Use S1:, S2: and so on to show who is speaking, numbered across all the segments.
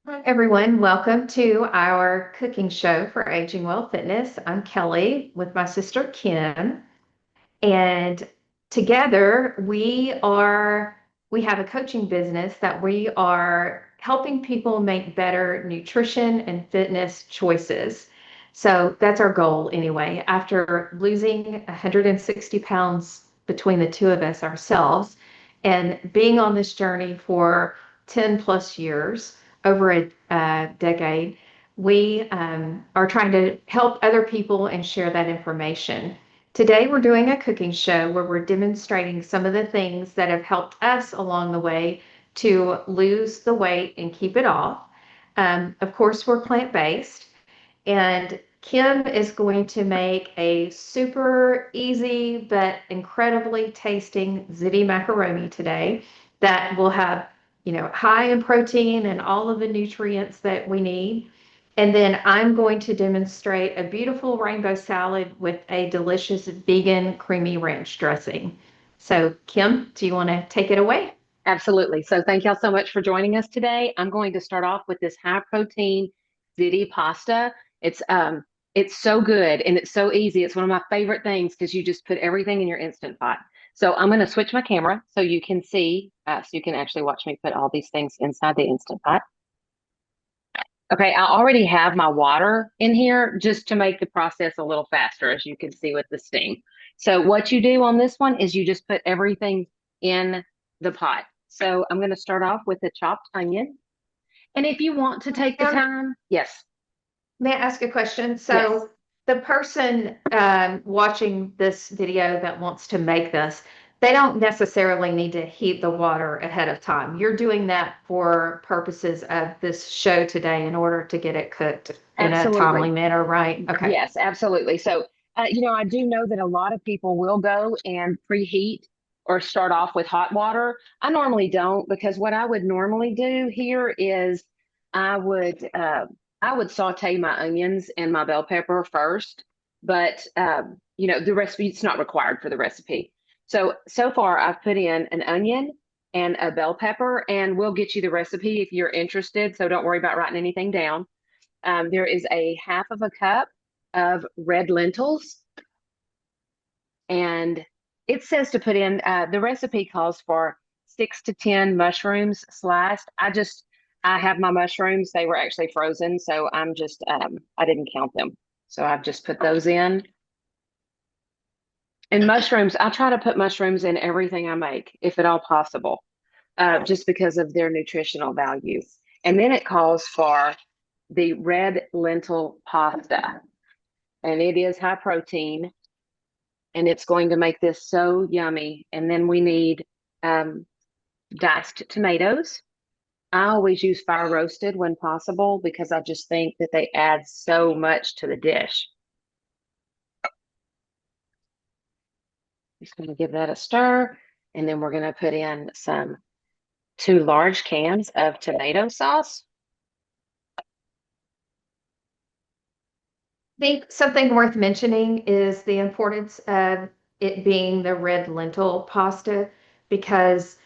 S1: Hi, everyone. Welcome to our cooking show for Aging Well Fitness. I'm Kelly with my sister Kim, and together we have a coaching business that we are helping people make better nutrition and fitness choices. So that's our goal anyway. After losing 160 pounds between the two of us ourselves and being on this journey for 10 plus years, over a decade, we are trying to help other people and share that information. Today, we're doing a cooking show where we're demonstrating some of the things that have helped us along the way to lose the weight and keep it off. Of course, we're plant-based, and Kim is going to make a super easy but incredibly tasting ziti macaroni today that will have, high in protein and all of the nutrients that we need. And then I'm going to demonstrate a beautiful rainbow salad with a delicious vegan creamy ranch dressing. So, Kim, do you want to take it away?
S2: Absolutely. So thank y'all so much for joining us today. I'm going to start off with this high protein ziti pasta. It's so good and it's so easy. It's one of my favorite things because you just put everything in your Instant Pot. So I'm going to switch my camera so you can see, so you can actually watch me put all these things inside the Instant Pot. Okay, I already have my water in here just to make the process a little faster, as you can see with the steam. So what you do on this one is you just put everything in the pot. So I'm going to start off with the chopped onion. And if you want to take the
S1: Um,
S2: time, yes,
S1: May I ask a question?
S2: yes,
S1: So, the person watching this video that wants to make this, they don't necessarily need to heat the water ahead of time. You're doing that for purposes of this show today in order to get it cooked in a timely
S2: absolutely.
S1: manner, right? Okay.
S2: Yes, absolutely. So, I do know that a lot of people will go and preheat or start off with hot water. I normally don't because what I would normally do here is I would uh, I would saute my onions and my bell pepper first, but the recipe it's not required for the recipe. So far I've put in an onion and a bell pepper, and we'll get you the recipe if you're interested. So don't worry about writing anything down. There is a half of a cup of red lentils, and it says to put in, the recipe calls for 6 to 10 mushrooms sliced. I have my mushrooms, they were actually frozen, so I didn't count them. So I've just put those in. And mushrooms, I try to put mushrooms in everything I make, if at all possible, just because of their nutritional value. And then it calls for the red lentil pasta, and it is high protein, and it's going to make this so yummy. And then we need um, diced tomatoes. I always use fire roasted when possible because I just think that they add so much to the dish. Just going to give that a stir, and then we're going to put in some 2 large cans of tomato sauce.
S1: I think something worth mentioning is the importance of it being the red lentil pasta because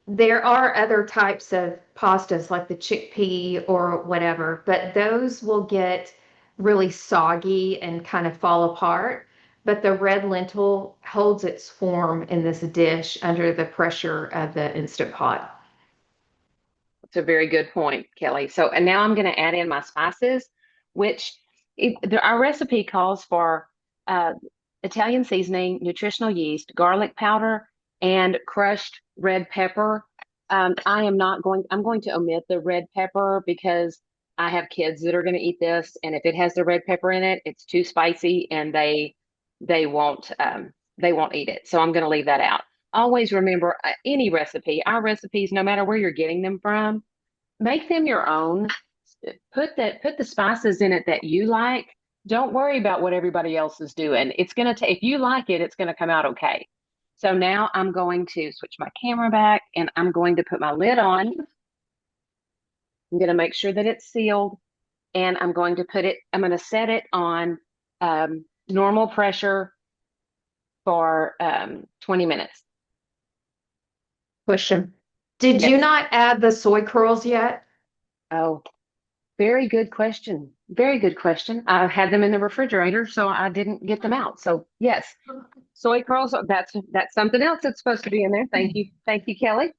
S1: there are other types of pastas like the chickpea or whatever, but those will get really soggy and kind of fall apart. But the red lentil holds its form in this dish under the pressure of the Instant Pot.
S2: It's a very good point, Kelly. So, and now I'm going to add in my spices, which our recipe calls for uh, Italian seasoning, nutritional yeast, garlic powder, and crushed red pepper. I'm going to omit the red pepper because I have kids that are going to eat this, and if it has the red pepper in it, it's too spicy, and they won't eat it. So I'm going to leave that out. Always remember, any recipe, our recipes, no matter where you're getting them from, make them your own. Put the spices in it that you like. Don't worry about what everybody else is doing. It's gonna take if you like it, it's gonna come out okay. So now I'm going to switch my camera back, and I'm going to put my lid on. I'm going to make sure that it's sealed, and I'm going to set it on normal pressure for 20 minutes.
S1: Question. Did you
S2: Yes.
S1: not add the soy curls yet?
S2: Oh. Very good question. Very good question. I had them in the refrigerator, so I didn't get them out. So yes, soy curls, that's something else that's supposed to be in there. Thank you. Thank you, Kelly.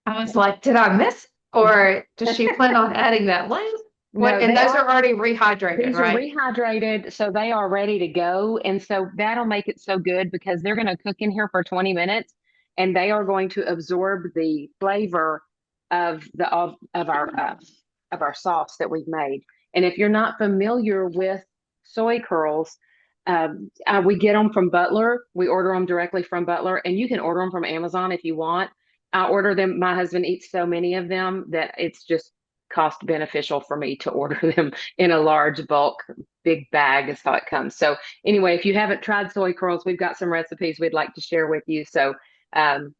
S1: I was like, did I miss? Or does she plan on adding that later? What?
S2: No,
S1: And
S2: they
S1: those
S2: are
S1: are already rehydrated,
S2: these are
S1: right?
S2: rehydrated, so they are ready to go. And so that'll make it so good because they're going to cook in here for 20 minutes and they are going to absorb the flavor of our sauce that we've made. And if you're not familiar with soy curls, we get them from Butler. We order them directly from Butler, and you can order them from Amazon if you want. I order them. My husband eats so many of them that it's just cost beneficial for me to order them in a large bulk, big bag is how it comes. So anyway, if you haven't tried soy curls, we've got some recipes we'd like to share with you. So um,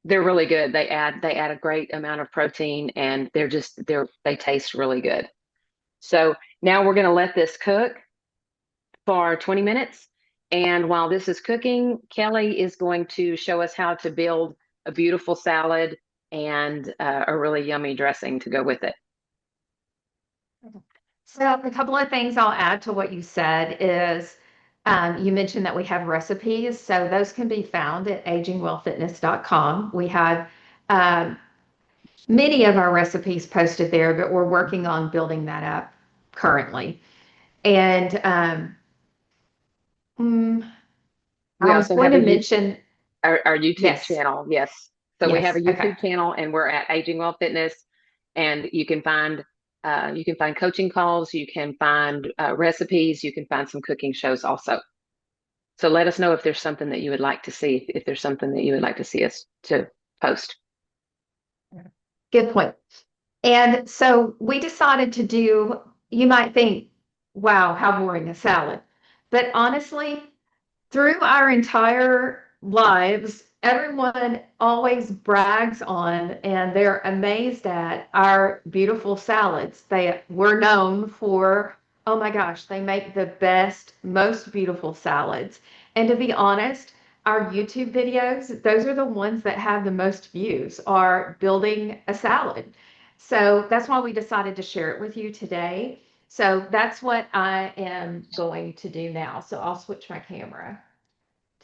S2: they're really good. They add a great amount of protein and they taste really good. So now we're going to let this cook for 20 minutes. And while this is cooking, Kelly is going to show us how to build a beautiful salad and a really yummy dressing to go with it.
S1: So a couple of things I'll add to what you said is you mentioned that we have recipes. So those can be found at agingwellfitness.com. We have um, many of our recipes posted there, but we're working on building that up currently. And hmm,
S2: We
S1: I was
S2: also
S1: going
S2: have
S1: to mention,
S2: our YouTube
S1: yes,
S2: channel. Yes. So we have a
S1: yes, okay.
S2: YouTube channel and we're at Aging Well Fitness and you can find coaching calls, you can find recipes, you can find some cooking shows also. So let us know if there's something that you would like to see, if there's something that you would like to see us to post.
S1: Good point. And so we decided to do, you might think, wow, how boring a salad. But honestly, through our entire lives, everyone always brags on and they're amazed at our beautiful salads. We're known for, oh my gosh, they make the best, most beautiful salads. And to be honest, our YouTube videos, those are the ones that have the most views, are building a salad. So that's why we decided to share it with you today. So that's what I am going to do now. So I'll switch my camera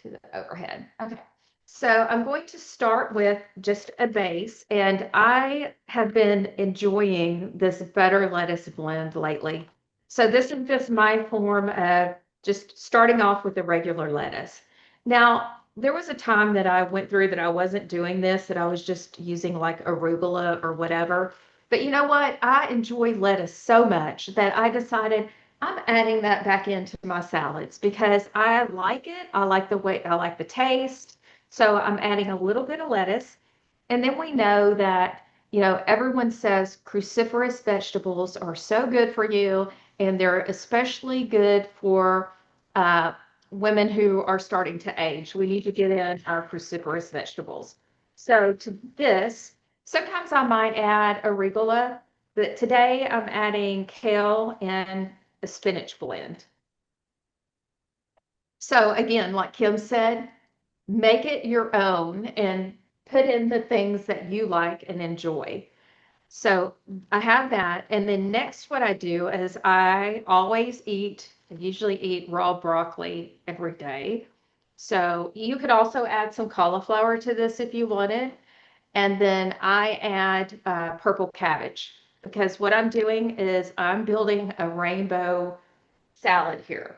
S1: to the overhead. Okay. So I'm going to start with just a base, and I have been enjoying this butter lettuce blend lately. So this is just my form of just starting off with the regular lettuce. Now, there was a time that I went through that I wasn't doing this, that I was just using like arugula or whatever. But you know what? I enjoy lettuce so much that I decided I'm adding that back into my salads because I like it. I like the way, I like the taste. So I'm adding a little bit of lettuce. And then we know that, everyone says cruciferous vegetables are so good for you, and they're especially good for uh, women who are starting to age. We need to get in our cruciferous vegetables. So to this, sometimes I might add arugula, but today I'm adding kale and a spinach blend. So again, like Kim said, make it your own and put in the things that you like and enjoy. So I have that. And then next, what I do is I usually eat raw broccoli every day. So you could also add some cauliflower to this if you wanted. And then I add purple cabbage because what I'm doing is I'm building a rainbow salad here.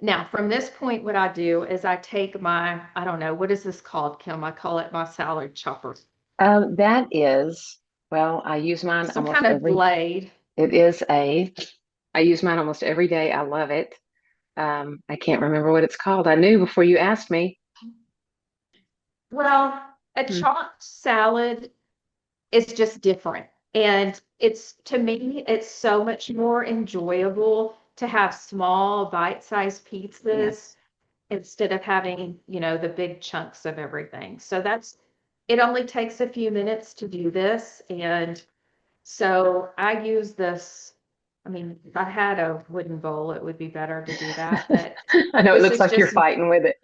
S1: Now, from this point, what I do is I take I don't know, what is this called, Kim? I call it my salad chopper.
S2: That is, well, I use mine
S1: Some
S2: almost
S1: kind of blade.
S2: it is I use mine almost every day. I love it. I can't remember what it's called. I knew before you asked me.
S1: Well, a
S2: Hmm.
S1: chopped salad is just different. And to me, it's so much more enjoyable to have small bite-sized pizzas
S2: Yes.
S1: instead of having, the big chunks of everything. So it only takes a few minutes to do this. And so I use this. I mean, if I had a wooden bowl, it would be better to do that. But
S2: I know it
S1: this
S2: looks
S1: is
S2: like you're
S1: just,
S2: fighting with it.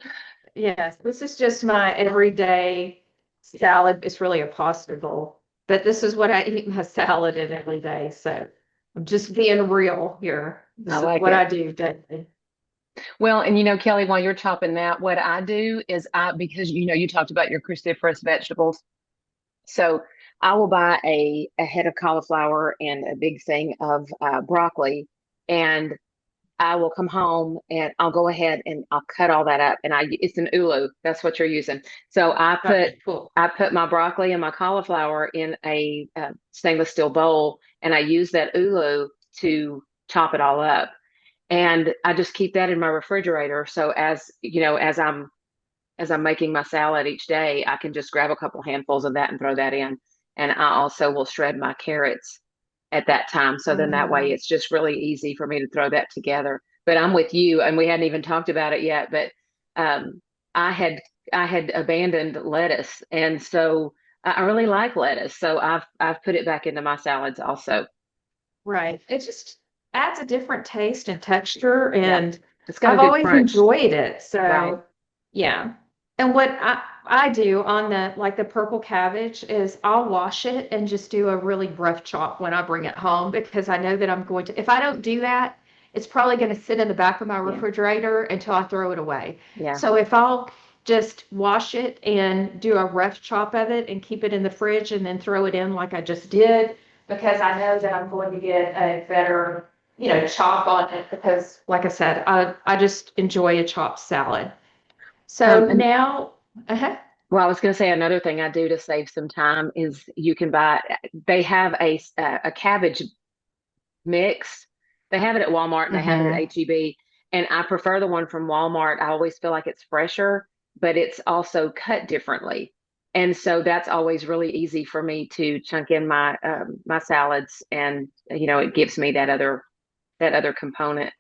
S1: yes, this is just my everyday salad. It's really a pasta bowl. but this is what I eat my salad in every day. So I'm just being real here.
S2: I
S1: This is
S2: like
S1: what
S2: it.
S1: I do daily.
S3: Well, and Kelly, while you're chopping that, what I do is because you talked about your cruciferous vegetables. So I will buy a head of cauliflower and a big thing of broccoli, and I will come home and I'll go ahead and I'll cut all that up. And it's an ulu. That's what you're using. So
S1: Okay, cool.
S3: I put my broccoli and my cauliflower in a stainless steel bowl, and I use that ulu to chop it all up. And I just keep that in my refrigerator. So as I'm making my salad each day, I can just grab a couple handfuls of that and throw that in. And I also will shred my carrots at that time. So then that way
S1: Mhm.
S3: it's just really easy for me to throw that together. But I'm with you, and we hadn't even talked about it yet, but um, I had I had abandoned lettuce, and so I really like lettuce. So I've put it back into my salads also.
S1: Right. It just adds a different taste and texture,
S3: Yep.
S1: and
S3: It's got a
S1: I've
S3: good
S1: always
S3: crunch.
S1: enjoyed it.
S3: Right.
S1: So, yeah. And what I do on the like the purple cabbage is I'll wash it and just do a really rough chop when I bring it home because I know that I'm going to, if I don't do that, it's probably going to sit in the back of my
S3: Yeah.
S1: refrigerator until I throw it away.
S3: Yeah.
S1: So if I'll just wash it and do a rough chop of it and keep it in the fridge and then throw it in like I just did, because I know that I'm going to get a better, chop on it because, like I said, I just enjoy a chopped salad. So
S3: And
S1: now, uh
S3: well, I was going to say another thing I do to save some time is you can buy, they have a cabbage mix. They have it at Walmart and they have it at
S1: hmm
S3: HEB. And I prefer the one from Walmart. I always feel like it's fresher, but it's also cut differently. And so that's always really easy for me to chunk in my salads, and it gives me that other component.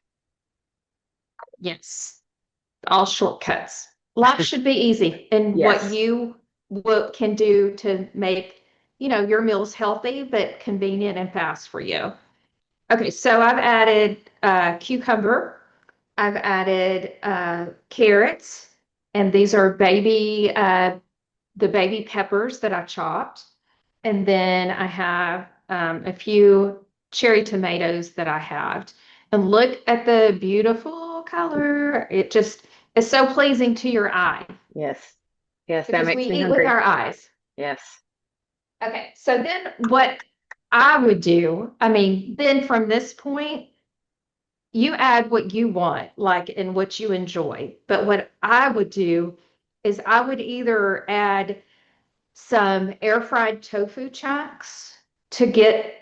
S1: yes, all shortcuts. Life should be easy, and what
S3: Yes.
S1: you what can do to make, your meals healthy but convenient and fast for you. Okay, so I've added cucumber. I've added carrots, and these are the baby peppers that I chopped. And then I have a few cherry tomatoes that I halved. And look at the beautiful color. It just is so pleasing to your eye
S3: Yes. Yes, that
S1: because we
S3: makes me
S1: eat with
S3: hungry.
S1: our eyes.
S3: Yes.
S1: Okay, so then what I would do, I mean, then from this point, you add what you want, like and what you enjoy. But what I would do is I would either add some air fried tofu chunks to get,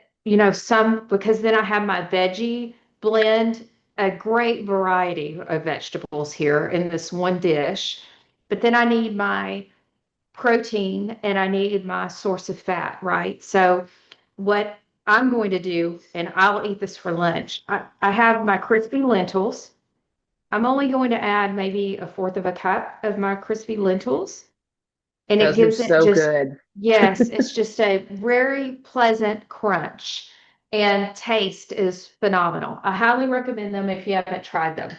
S1: some, because then I have my veggie blend, a great variety of vegetables here in this one dish. But then I need my protein and I need my source of fat, right? So what I'm going to do, and I'll eat this for lunch, I have my crispy lentils. I'm only going to add maybe a fourth of a cup of my crispy lentils. And it
S3: Those are
S1: gives it
S3: so
S1: just,
S3: good.
S1: yes, it's just a very pleasant crunch. And taste is phenomenal. I highly recommend them if you haven't tried them.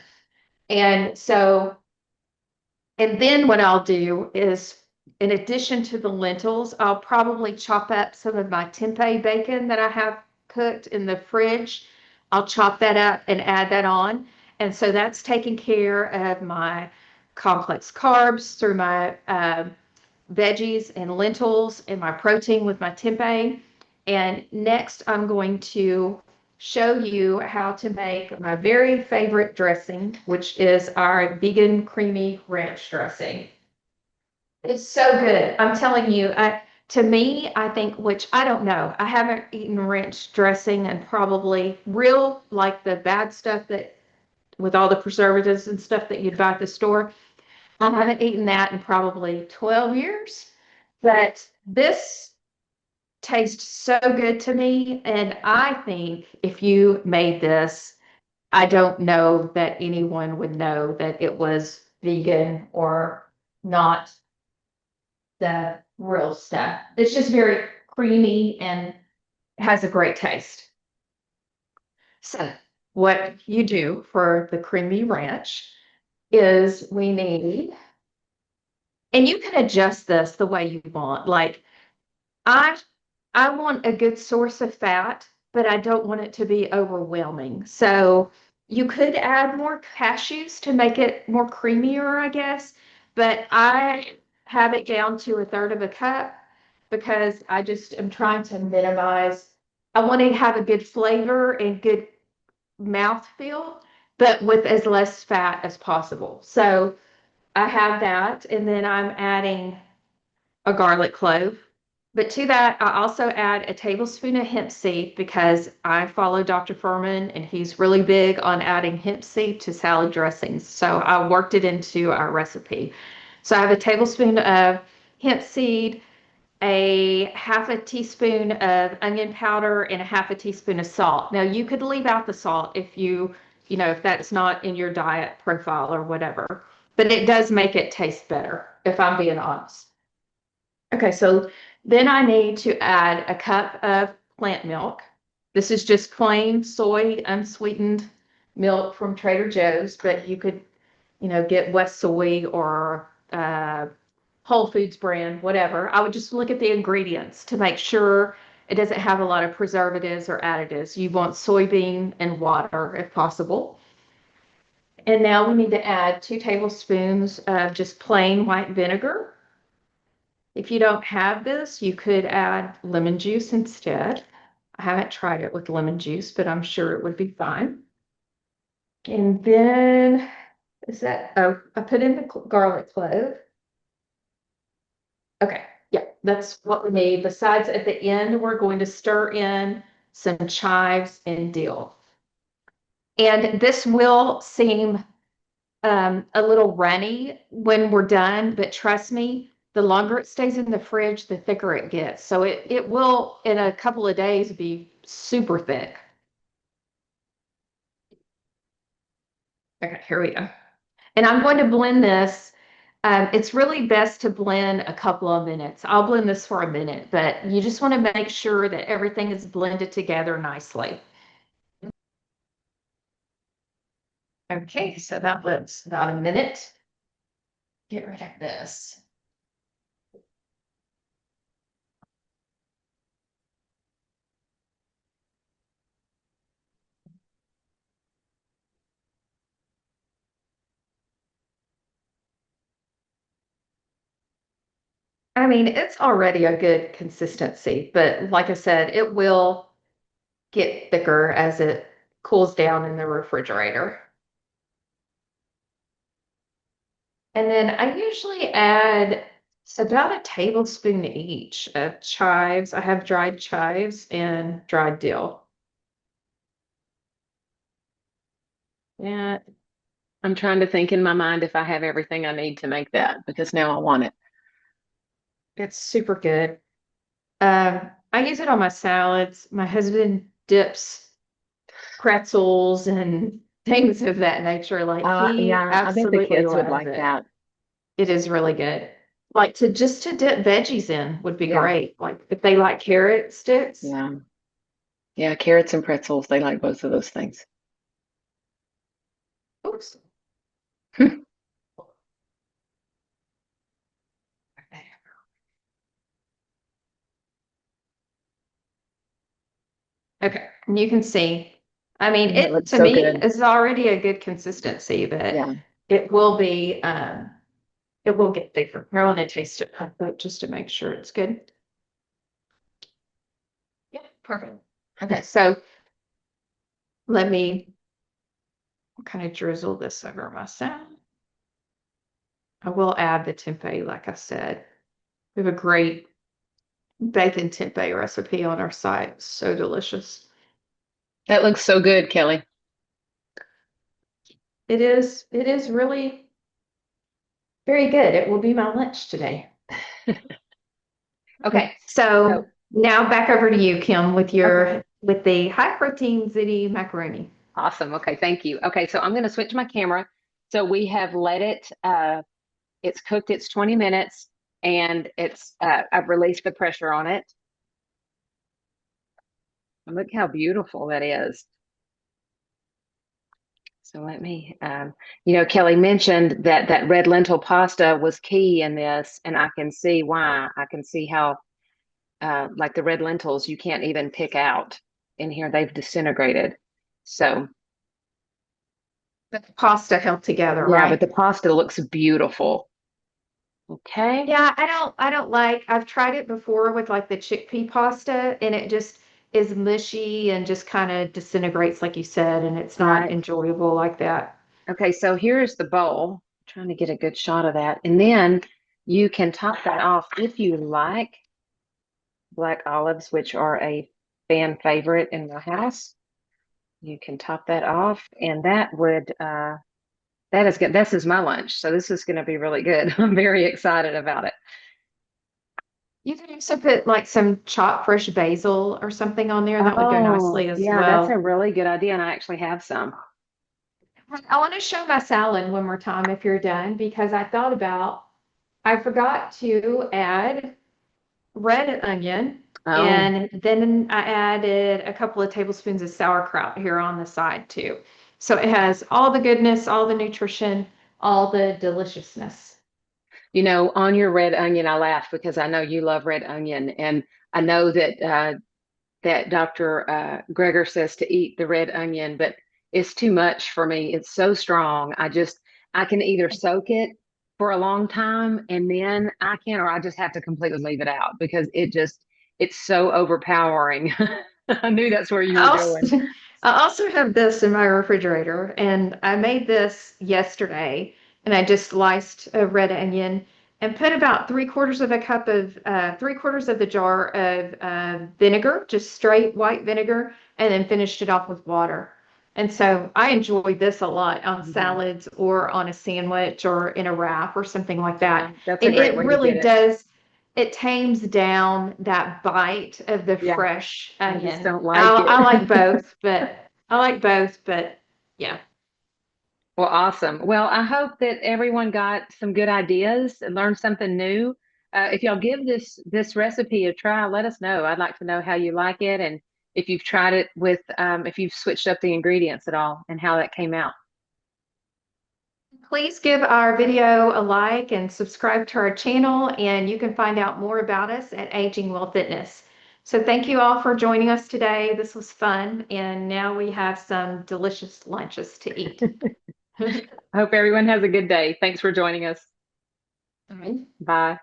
S1: And so and then what I'll do is, in addition to the lentils, I'll probably chop up some of my tempeh bacon that I have cooked in the fridge. I'll chop that up and add that on. And so that's taking care of my complex carbs through my veggies and lentils and my protein with my tempeh. And next, I'm going to show you how to make my very favorite dressing, which is our vegan creamy ranch dressing. It's so good. I'm telling you, to me, I think, which I don't know, I haven't eaten ranch dressing and probably real, like the bad stuff that with all the preservatives and stuff that you'd buy at the store. I haven't eaten that in probably 12 years, but this tastes so good to me. And I think if you made this, I don't know that anyone would know that it was vegan or not the real stuff. It's just very creamy and has a great taste. So, what you do for the creamy ranch is we need, and you can adjust this the way you want. Like I I want a good source of fat, but I don't want it to be overwhelming. So you could add more cashews to make it more creamier, I guess. But I have it down to a third of a cup because I just am trying to minimize. I want to have a good flavor and good mouth feel, but with as less fat as possible. So I have that, and then I'm adding a garlic clove. But to that, I also add a tablespoon of hemp seed because I follow Dr. Furman and he's really big on adding hemp seed to salad dressings. So I worked it into our recipe. So I have a tablespoon of hemp seed, a half a teaspoon of onion powder, and a half a teaspoon of salt. Now you could leave out the salt if if that's not in your diet profile or whatever, but it does make it taste better, if I'm being honest. Okay, so then I need to add a cup of plant milk. This is just plain soy unsweetened milk from Trader Joe's, but you could, get West Soy or Whole Foods brand, whatever. I would just look at the ingredients to make sure it doesn't have a lot of preservatives or additives. You want soybean and water if possible. And now we need to add 2 tablespoons of just plain white vinegar. If you don't have this, you could add lemon juice instead. I haven't tried it with lemon juice, but I'm sure it would be fine. And then, I put in the garlic clove. Okay, yeah, that's what we need. Besides, at the end, we're going to stir in some chives and dill. And this will seem a little runny when we're done, but trust me, the longer it stays in the fridge, the thicker it gets. So it will, in a couple of days, be super thick. Okay, here we go. And I'm going to blend this. It's really best to blend a couple of minutes. I'll blend this for a minute, but you just want to make sure that everything is blended together nicely. Okay, so that was about a minute. Get rid of this. I mean, it's already a good consistency, but like I said, it will get thicker as it cools down in the refrigerator. And then I usually add about a tablespoon each of chives. I have dried chives and dried dill. Yeah,
S3: I'm trying to think in my mind if I have everything I need to make that because now I want it.
S1: it's super good. I use it on my salads. My husband dips pretzels and things of that nature. Like he
S3: Yeah, I think the
S1: absolutely
S3: kids would
S1: loves
S3: like
S1: it.
S3: that.
S1: It is really good. Like to dip veggies in would be
S3: Yeah,
S1: great. Like if they like carrot sticks.
S3: yeah, yeah. Carrots and pretzels, they like both of those things.
S1: Oops. Okay, and you can see. I mean,
S3: That
S1: it
S3: looks
S1: to
S3: so
S1: me
S3: good.
S1: is already a good consistency, but
S3: Yeah.
S1: it will be it will get thicker. I want to taste it just to make sure it's good. Yeah, perfect. Okay, so let me kind of drizzle this over my salad. I will add the tempeh, like I said. We have a great bacon tempeh recipe on our site. It's so delicious.
S3: That looks so good, Kelly.
S1: It is really very good. It will be my lunch today. Okay,
S3: So,
S1: so now back over to you, Kim, with
S3: okay.
S1: with the high protein ziti macaroni.
S3: Awesome. Okay, thank you. Okay, so I'm going to switch my camera. So we have let it, it's cooked, it's 20 minutes, and I've released the pressure on it. And look how beautiful that is. So let me, Kelly mentioned that that red lentil pasta was key in this, and I can see why. I can see how
S2: like the red lentils, you can't even pick out in here. They've disintegrated. So
S1: But the pasta held together,
S2: yeah, but
S1: right?
S2: the pasta looks beautiful. Okay.
S1: Yeah, I don't like, I've tried it before with like the chickpea pasta and it just is mushy and just kind of disintegrates like you said, and it's not
S2: Right.
S1: enjoyable like that.
S2: Okay, so here's the bowl. Trying to get a good shot of that. And then you can top that off if you like black olives, which are a fan favorite in the house. You can top that off, and that would that is good. This is my lunch, so this is going to be really good. I'm very excited about it.
S1: You can also put like some chopped fresh basil or something on there. That would go
S2: Oh,
S1: nicely as
S2: yeah, that's a
S1: well.
S2: really good idea, and I actually have some.
S1: I want to show my salad one more time if you're done, because I forgot to add red onion,
S2: Oh,
S1: and then I added a couple of tablespoons of sauerkraut here on the side too. So it has all the goodness, all the nutrition, all the deliciousness.
S2: on your red onion, I laugh because I know you love red onion, and I know that Dr. Greger says to eat the red onion, but it's too much for me. It's so strong. I can either soak it for a long time and then I can, or I just have to completely leave it out because it's so overpowering. I knew that's where you
S1: I
S2: were
S1: also,
S2: going.
S1: I also have this in my refrigerator, and I made this yesterday, and I just sliced a red onion and put about three quarters of the jar of vinegar, just straight white vinegar, and then finished it off with water. And so I enjoy this a lot on
S2: Mhm.
S1: salads or on a sandwich or in a wrap or something like
S2: Yeah,
S1: that.
S2: that's a
S1: And
S2: great
S1: it
S2: way to
S1: really
S2: get it.
S1: does, it tames down that bite of the
S2: Yeah,
S1: fresh
S2: I just
S1: onion.
S2: don't like
S1: I,
S2: it.
S1: I like both, but I like both, but yeah.
S2: Well, awesome. Well, I hope that everyone got some good ideas and learned something new. If y'all give this recipe a try, let us know. I'd like to know how you like it and if you've tried it with if you've switched up the ingredients at all and how that came out.
S1: Please give our video a like and subscribe to our channel, and you can find out more about us at Aging Well Fitness. So thank you all for joining us today. This was fun, and now we have some delicious lunches to eat.
S2: I hope everyone has a good day. Thanks for joining us.
S1: All right.
S2: Bye.